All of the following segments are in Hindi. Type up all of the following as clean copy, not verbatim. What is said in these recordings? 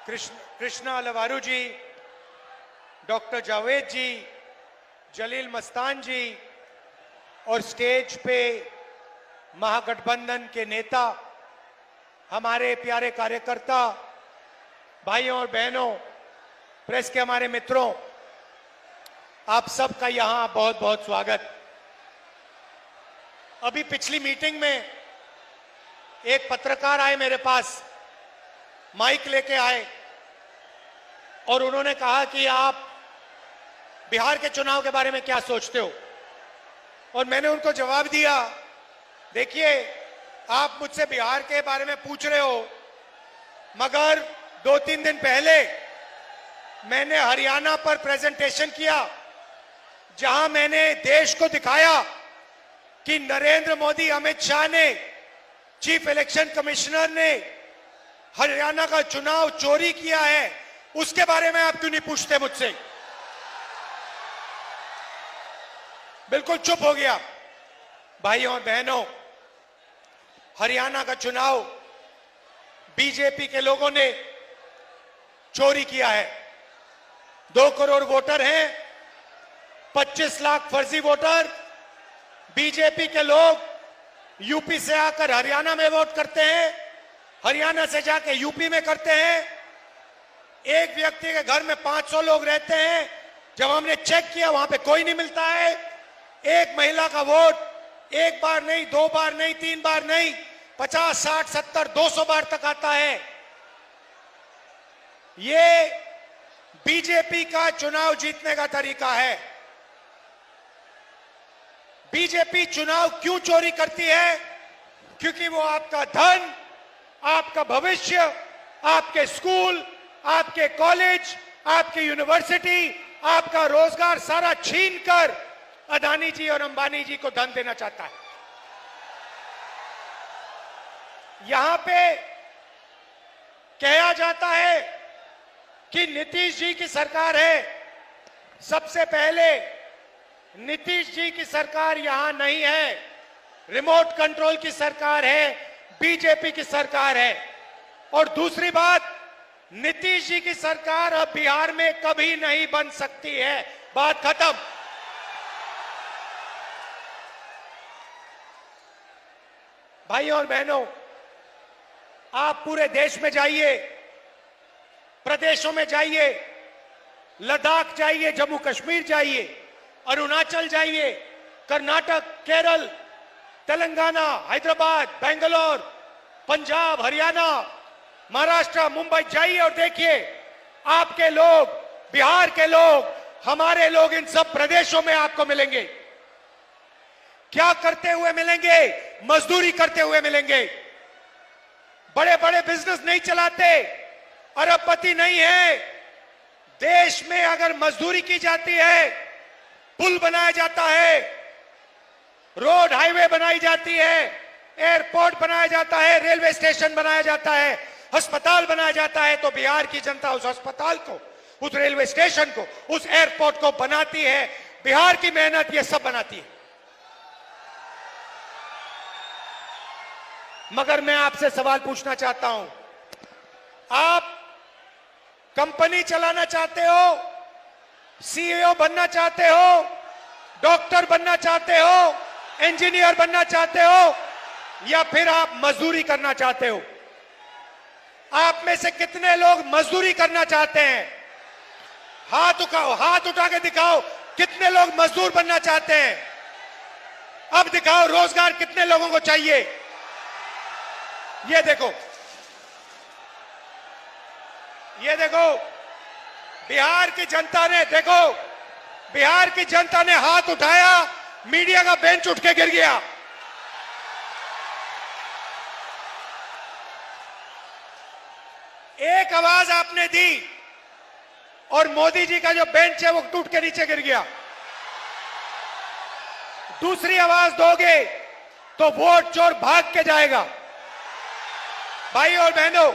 कृष्णा लवारू जी, डॉक्टर जावेद जी, जलील मस्तान जी और स्टेज पे महागठबंधन के नेता, हमारे प्यारे कार्यकर्ता, भाइयों और बहनों, प्रेस के हमारे मित्रों, आप सबका यहां बहुत बहुत स्वागत। अभी पिछली मीटिंग में एक पत्रकार आए मेरे पास, माइक लेके आए और उन्होंने कहा कि आप बिहार के चुनाव के बारे में क्या सोचते हो। और मैंने उनको जवाब दिया, देखिए आप मुझसे बिहार के बारे में पूछ रहे हो, मगर 2-3 दिन पहले मैंने हरियाणा पर प्रेजेंटेशन किया, जहां मैंने देश को दिखाया कि नरेंद्र मोदी, अमित शाह ने, चीफ इलेक्शन कमिश्नर ने हरियाणा का चुनाव चोरी किया है। उसके बारे में आप क्यों नहीं पूछते मुझसे? बिल्कुल चुप हो गया। भाइयों और बहनों, हरियाणा का चुनाव बीजेपी के लोगों ने चोरी किया है। 2 करोड़ वोटर हैं, 25 लाख फर्जी वोटर। बीजेपी के लोग यूपी से आकर हरियाणा में वोट करते हैं, हरियाणा से जाके यूपी में करते हैं। एक व्यक्ति के घर में 500 लोग रहते हैं, जब हमने चेक किया वहां पे कोई नहीं मिलता है। एक महिला का वोट 1 बार नहीं, 2 बार नहीं, 3 बार नहीं, 50, 60, 70, 200 बार तक आता है। ये बीजेपी का चुनाव जीतने का तरीका है। बीजेपी चुनाव क्यों चोरी करती है? क्योंकि वो आपका धन, आपका भविष्य, आपके स्कूल, आपके कॉलेज, आपकी यूनिवर्सिटी, आपका रोजगार सारा छीनकर अदानी जी और अंबानी जी को धन देना चाहता है। यहां पे कहा जाता है कि नीतीश जी की सरकार है। सबसे पहले नीतीश जी की सरकार यहां नहीं है, रिमोट कंट्रोल की सरकार है, बीजेपी की सरकार है। और दूसरी बात, नीतीश जी की सरकार अब बिहार में कभी नहीं बन सकती है। बात खत्म। भाइयों और बहनों, आप पूरे देश में जाइए, प्रदेशों में जाइए, लद्दाख जाइए, जम्मू कश्मीर जाइए, अरुणाचल जाइए, कर्नाटक, केरल, तेलंगाना, हैदराबाद, बेंगलोर, पंजाब, हरियाणा, महाराष्ट्र, मुंबई जाइए और देखिए, आपके लोग, बिहार के लोग, हमारे लोग इन सब प्रदेशों में आपको मिलेंगे। क्या करते हुए मिलेंगे? मजदूरी करते हुए मिलेंगे। बड़े बड़े बिजनेस नहीं चलाते, अरबपति नहीं है। देश में अगर मजदूरी की जाती है, पुल बनाया जाता है, रोड हाईवे बनाई जाती है, एयरपोर्ट बनाया जाता है, रेलवे स्टेशन बनाया जाता है, अस्पताल बनाया जाता है, तो बिहार की जनता उस अस्पताल को, उस रेलवे स्टेशन को, उस एयरपोर्ट को बनाती है। बिहार की मेहनत ये सब बनाती है। मगर मैं आपसे सवाल पूछना चाहता हूं, आप कंपनी चलाना चाहते हो, सीईओ बनना चाहते हो, डॉक्टर बनना चाहते हो, इंजीनियर बनना चाहते हो, या फिर आप मजदूरी करना चाहते हो? आप में से कितने लोग मजदूरी करना चाहते हैं? हाथ उठाओ, हाथ उठा के दिखाओ, कितने लोग मजदूर बनना चाहते हैं? अब दिखाओ रोजगार कितने लोगों को चाहिए। ये देखो, ये देखो, बिहार की जनता ने, देखो, बिहार की जनता ने हाथ उठाया, मीडिया का बेंच उठ के गिर गया। एक आवाज आपने दी और मोदी जी का जो बेंच है वो टूट के नीचे गिर गया। दूसरी आवाज दोगे तो वोट चोर भाग के जाएगा। भाई और बहनों,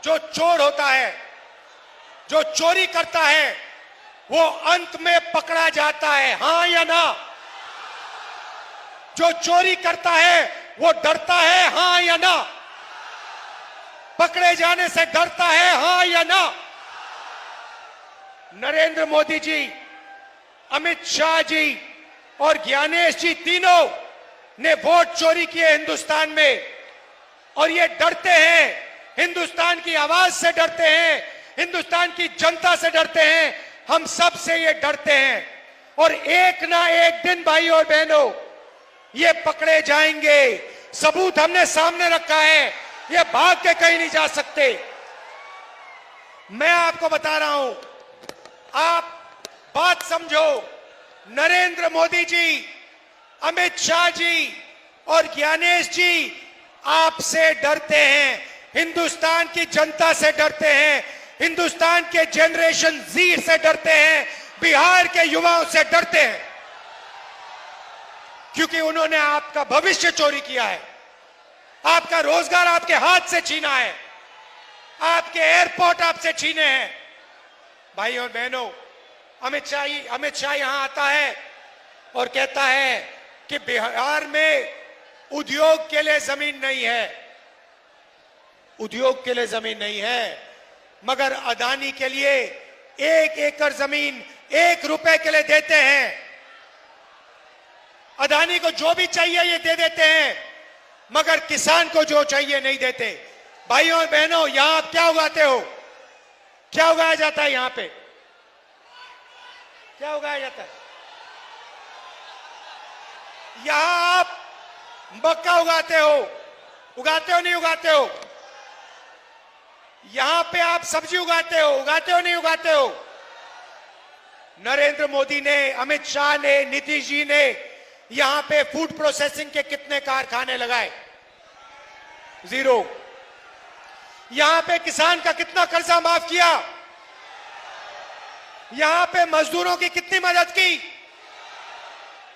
जो चोर होता है, जो चोरी करता है, वो अंत में पकड़ा जाता है, हां या ना? जो चोरी करता है वो डरता है, हां या ना? पकड़े जाने से डरता है, हां या ना? नरेंद्र मोदी जी, अमित शाह जी और ज्ञानेश जी तीनों ने वोट चोरी किए हिंदुस्तान में, और ये डरते हैं, हिंदुस्तान की आवाज से डरते हैं, हिंदुस्तान की जनता से डरते हैं, हम सब से ये डरते हैं। और एक ना एक दिन भाई और बहनों ये पकड़े जाएंगे। सबूत हमने सामने रखा है, ये भाग के कहीं नहीं जा सकते। मैं आपको बता रहा हूं, आप बात समझो। नरेंद्र मोदी जी, अमित शाह जी और ज्ञानेश जी आपसे डरते हैं, हिंदुस्तान की जनता से डरते हैं, हिंदुस्तान के जनरेशन जी से डरते हैं, बिहार के युवाओं से डरते हैं, क्योंकि उन्होंने आपका भविष्य चोरी किया है, आपका रोजगार आपके हाथ से छीना है, आपके एयरपोर्ट आपसे छीने हैं। भाई और बहनों, अमित शाह यहां आता है और कहता है कि बिहार में उद्योग के लिए जमीन नहीं है, उद्योग के लिए जमीन नहीं है, मगर अदानी के लिए 1 एकड़ जमीन 1 रुपए के लिए देते हैं। अदानी को जो भी चाहिए ये दे देते हैं, मगर किसान को जो चाहिए नहीं देते। भाइयों और बहनों, यहां आप क्या उगाते हो? क्या उगाया जाता है यहां पे? क्या उगाया जाता है? यहां आप मक्का उगाते हो नहीं उगाते हो? यहां पे आप सब्जी उगाते हो नहीं उगाते हो? नरेंद्र मोदी ने, अमित शाह ने, नीतीश जी ने यहां पे फूड प्रोसेसिंग के कितने कारखाने लगाए? 0। यहां पे किसान का कितना कर्जा माफ किया? यहां पे मजदूरों की कितनी मदद की?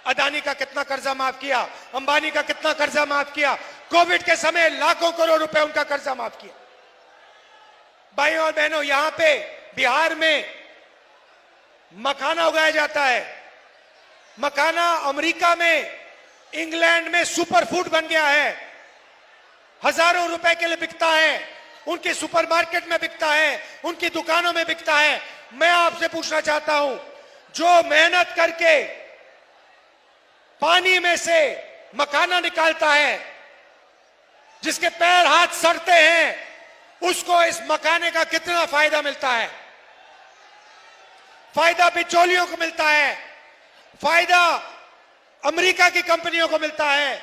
अदानी का कितना कर्जा माफ किया? अंबानी का कितना कर्जा माफ किया? कोविड के समय लाखों करोड़ रुपए उनका कर्जा माफ किया। भाइयों और बहनों, यहां पे बिहार में मखाना उगाया जाता है। मखाना अमेरिका में, इंग्लैंड में सुपरफूड बन गया है, हजारों रुपए के लिए बिकता है, उनके सुपरमार्केट में बिकता है, उनकी दुकानों में बिकता है। मैं आपसे पूछना चाहता हूं, जो मेहनत करके पानी में से मखाना निकालता है, जिसके पैर हाथ सड़ते हैं, उसको इस मखाने का कितना फायदा मिलता है? फायदा बिचौलियों को मिलता है, फायदा अमेरिका की कंपनियों को मिलता है,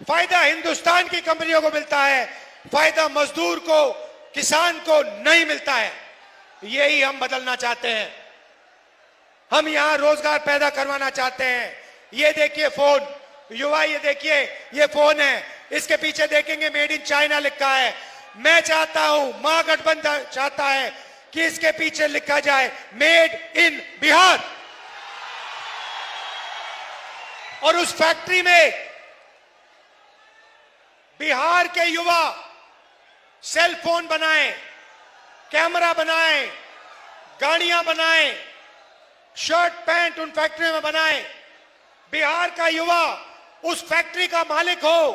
फायदा हिंदुस्तान की कंपनियों को मिलता है, फायदा मजदूर को, किसान को नहीं मिलता है। यही हम बदलना चाहते हैं। हम यहां रोजगार पैदा करवाना चाहते हैं। ये देखिए फोन, युवा, ये देखिए, ये फोन है, इसके पीछे देखेंगे मेड इन चाइना लिखा है। मैं चाहता हूं, महागठबंधन चाहता है कि इसके पीछे लिखा जाए मेड इन बिहार, और उस फैक्ट्री में बिहार के युवा सेल फोन बनाएं, कैमरा बनाएं, गाड़ियां बनाएं, शर्ट पैंट उन फैक्ट्री में बनाएं। बिहार का युवा उस फैक्ट्री का मालिक हो,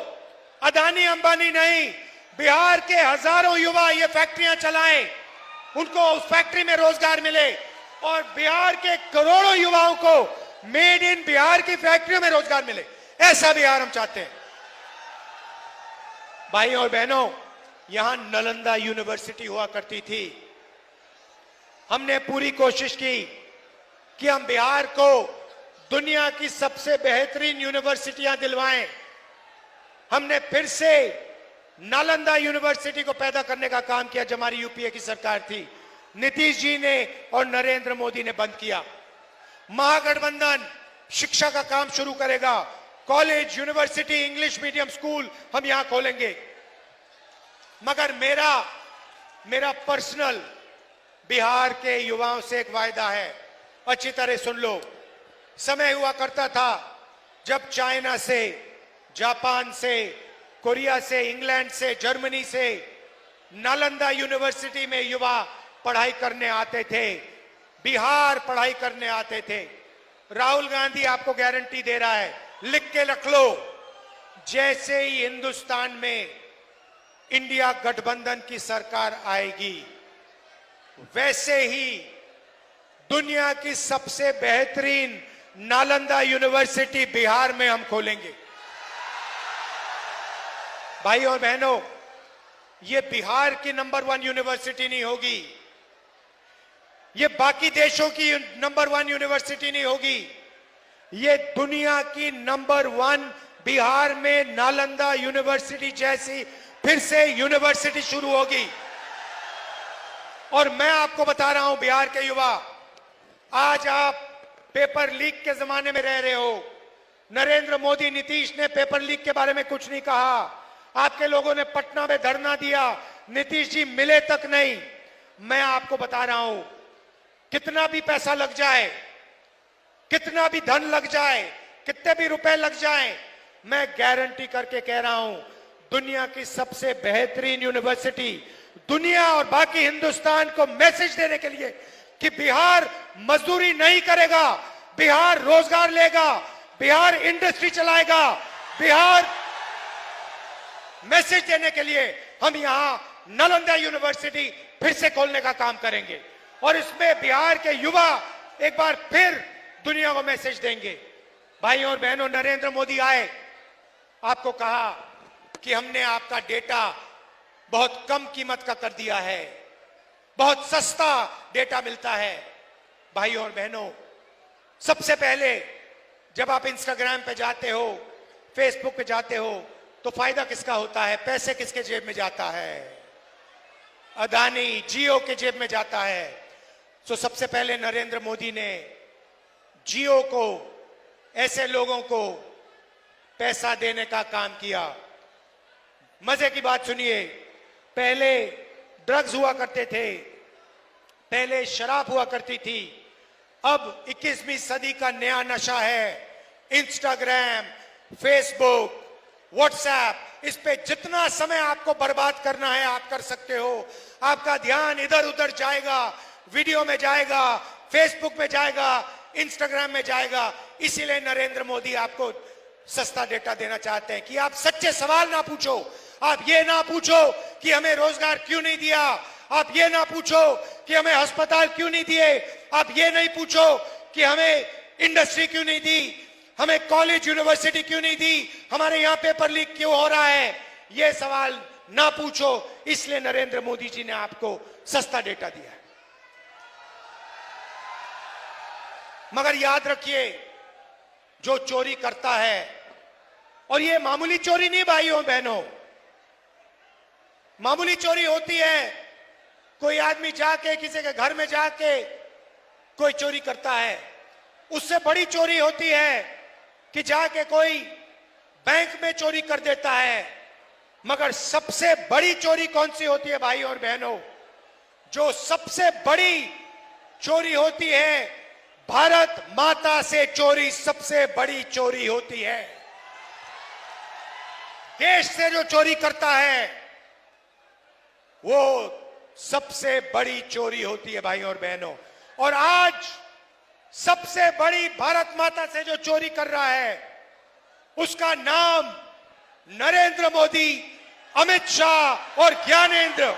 अदानी अंबानी नहीं। बिहार के हजारों युवा ये फैक्ट्रियां चलाएं, उनको उस फैक्ट्री में रोजगार मिले, और बिहार के करोड़ों युवाओं को मेड इन बिहार की फैक्ट्रियों में रोजगार मिले। ऐसा बिहार हम चाहते हैं। भाइयों और बहनों, यहां नालंदा यूनिवर्सिटी हुआ करती थी। हमने पूरी कोशिश की कि हम बिहार को दुनिया की सबसे बेहतरीन यूनिवर्सिटियां दिलवाएं। हमने फिर से नालंदा यूनिवर्सिटी को पैदा करने का काम किया, जब हमारी यूपीए की सरकार थी। नीतीश जी ने और नरेंद्र मोदी ने बंद किया। महागठबंधन शिक्षा का काम शुरू करेगा, college, university, English medium school हम यहां खोलेंगे। मगर मेरा पर्सनल बिहार के युवाओं से एक वायदा है, अच्छी तरह सुन लो। समय हुआ करता था जब चाइना से, जापान से, कोरिया से, इंग्लैंड से, जर्मनी से नालंदा यूनिवर्सिटी में युवा पढ़ाई करने आते थे, बिहार पढ़ाई करने आते थे। राहुल गांधी आपको गारंटी दे रहा है, लिख के रख लो, जैसे ही हिंदुस्तान में इंडिया गठबंधन की सरकार आएगी, वैसे ही दुनिया की सबसे बेहतरीन नालंदा यूनिवर्सिटी बिहार में हम खोलेंगे। भाई और बहनों, ये बिहार की नंबर 1 यूनिवर्सिटी नहीं होगी, ये बाकी देशों की नंबर 1 यूनिवर्सिटी नहीं होगी, ये दुनिया की नंबर 1 बिहार में नालंदा यूनिवर्सिटी जैसी फिर से यूनिवर्सिटी शुरू होगी। और मैं आपको बता रहा हूं बिहार के युवा, आज आप पेपर लीक के जमाने में रह रहे हो। नरेंद्र मोदी, नीतीश ने पेपर लीक के बारे में कुछ नहीं कहा। आपके लोगों ने पटना में धरना दिया, नीतीश जी मिले तक नहीं। मैं आपको बता रहा हूं, कितना भी पैसा लग जाए, कितना भी धन लग जाए, कितने भी रुपए लग जाए, मैं गारंटी करके कह रहा हूं, दुनिया की सबसे बेहतरीन यूनिवर्सिटी, दुनिया और बाकी हिंदुस्तान को मैसेज देने के लिए कि बिहार मजदूरी नहीं करेगा, बिहार रोजगार लेगा, बिहार इंडस्ट्री चलाएगा, बिहार मैसेज देने के लिए हम यहां नालंदा यूनिवर्सिटी फिर से खोलने का काम करेंगे। और इसमें बिहार के युवा एक बार फिर दुनिया को मैसेज देंगे। भाई और बहनों, नरेंद्र मोदी आए, आपको कहा कि हमने आपका डेटा बहुत कम कीमत का कर दिया है, बहुत सस्ता डेटा मिलता है। भाई और बहनों, सबसे पहले जब आप इंस्टाग्राम पे जाते हो, फेसबुक पे जाते हो, तो फायदा किसका होता है? पैसे किसके जेब में जाता है? अदानी, जियो के जेब में जाता है। तो सबसे पहले नरेंद्र मोदी ने जियो को, ऐसे लोगों को पैसा देने का काम किया। मजे की बात सुनिए, पहले ड्रग्स हुआ करते थे, पहले शराब हुआ करती थी, अब 21वीं सदी का नया नशा है इंस्टाग्राम, फेसबुक, व्हाट्सएप। इस पे जितना समय आपको बर्बाद करना है आप कर सकते हो। आपका ध्यान इधर उधर जाएगा, वीडियो में जाएगा, फेसबुक में जाएगा, इंस्टाग्राम में जाएगा। इसीलिए नरेंद्र मोदी आपको सस्ता डेटा देना चाहते हैं कि आप सच्चे सवाल ना पूछो। आप ये ना पूछो कि हमें रोजगार क्यों नहीं दिया, आप ये ना पूछो कि हमें अस्पताल क्यों नहीं दिए, आप ये नहीं पूछो कि हमें इंडस्ट्री क्यों नहीं दी, हमें कॉलेज यूनिवर्सिटी क्यों नहीं दी, हमारे यहां पेपर लीक क्यों हो रहा है। ये सवाल ना पूछो। इसलिए नरेंद्र मोदी जी ने आपको सस्ता डेटा दिया है। मगर याद रखिए, जो चोरी करता है, और ये मामूली चोरी नहीं भाइयों बहनों, मामूली चोरी होती है, कोई आदमी जाके किसी के घर में जाके कोई चोरी करता है। उससे बड़ी चोरी होती है कि जाके कोई बैंक में चोरी कर देता है। मगर सबसे बड़ी चोरी कौन सी होती है भाई और बहनों? जो सबसे बड़ी चोरी होती है, भारत माता से चोरी सबसे बड़ी चोरी होती है। देश से जो चोरी करता है वो सबसे बड़ी चोरी होती है भाई और बहनों। और आज सबसे बड़ी भारत माता से जो चोरी कर रहा है उसका नाम नरेंद्र मोदी, अमित शाह और ज्ञानेंद्र।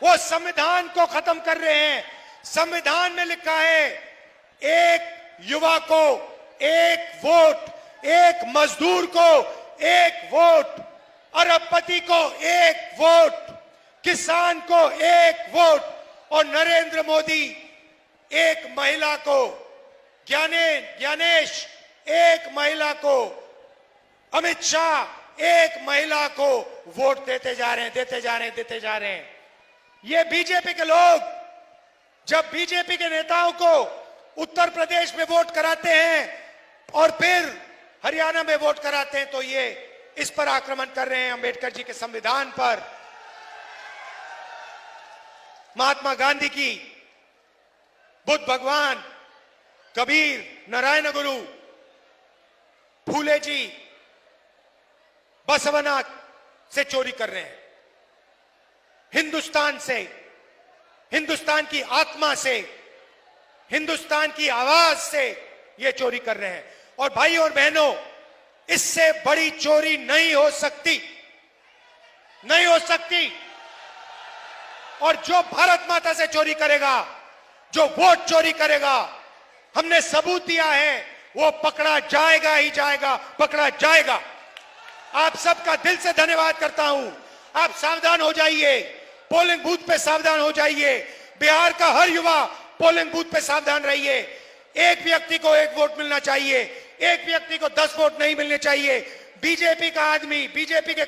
वो संविधान को खत्म कर रहे हैं। संविधान में लिखा है, एक युवा को एक वोट, एक मजदूर को एक वोट, अरबपति को एक वोट, किसान को एक वोट, और नरेंद्र मोदी एक महिला को, ज्ञानेश एक महिला को, अमित शाह एक महिला को वोट देते जा रहे हैं, देते जा रहे हैं, देते जा रहे हैं। ये बीजेपी के लोग जब बीजेपी के नेताओं को उत्तर प्रदेश में वोट कराते हैं और फिर हरियाणा में वोट कराते हैं, तो ये इस पर आक्रमण कर रहे हैं, अंबेडकर जी के संविधान पर, महात्मा गांधी की, बुद्ध भगवान, कबीर, नारायण गुरु, फूले जी, बसवनाथ से चोरी कर रहे हैं। हिंदुस्तान से, हिंदुस्तान की आत्मा से, हिंदुस्तान की आवाज से ये चोरी कर रहे हैं। और भाई और बहनों, इससे बड़ी चोरी नहीं हो सकती। नहीं हो सकती। और जो भारत माता से चोरी करेगा, जो वोट चोरी करेगा, हमने सबूत दिया है, वो पकड़ा जाएगा ही जाएगा, पकड़ा जाएगा। आप सबका दिल से धन्यवाद करता हूं। आप सावधान हो जाइए, पोलिंग बूथ पे सावधान हो जाइए। बिहार का हर युवा पोलिंग बूथ पे सावधान रहिए। एक व्यक्ति को एक वोट मिलना चाहिए, एक व्यक्ति को 10 वोट नहीं मिलने चाहिए। बीजेपी का आदमी, बीजेपी के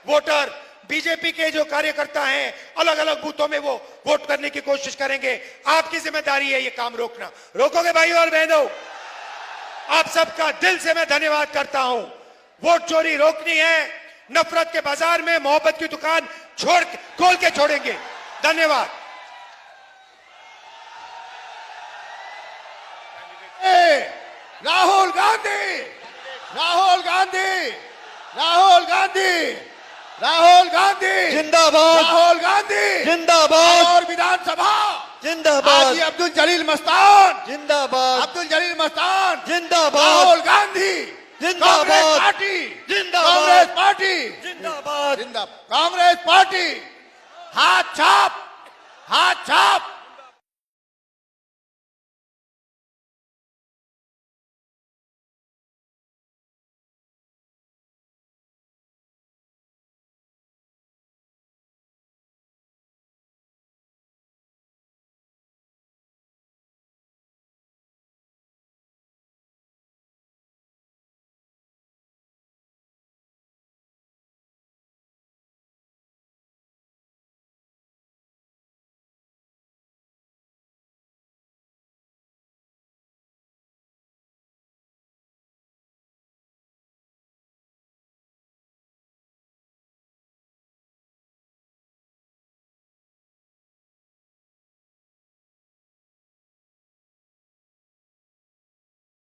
वोटर, बीजेपी के जो कार्यकर्ता हैं, अलग अलग बूथों में वो वोट करने की कोशिश करेंगे। आपकी जिम्मेदारी है ये काम रोकना। रोकोगे भाइयों और बहनों? आप सबका दिल से मैं धन्यवाद करता हूं। वोट चोरी रोकनी है, नफरत के बाजार में मोहब्बत की दुकान खोल के छोड़ेंगे। धन्यवाद। राहुल गांधी, राहुल गांधी, राहुल गांधी, राहुल गांधी जिंदाबाद, राहुल गांधी जिंदाबाद, और विधानसभा जिंदाबाद, हाजी अब्दुल जलील मस्तान, जिंदाबाद, अब्दुल जलील मस्तान, जिंदाबाद, राहुल गांधी, जिंदाबाद, कांग्रेस पार्टी, जिंदाबाद, कांग्रेस पार्टी, जिंदाबाद, जिंदाबाद, कांग्रेस पार्टी, हाथ छाप, हाथ छाप।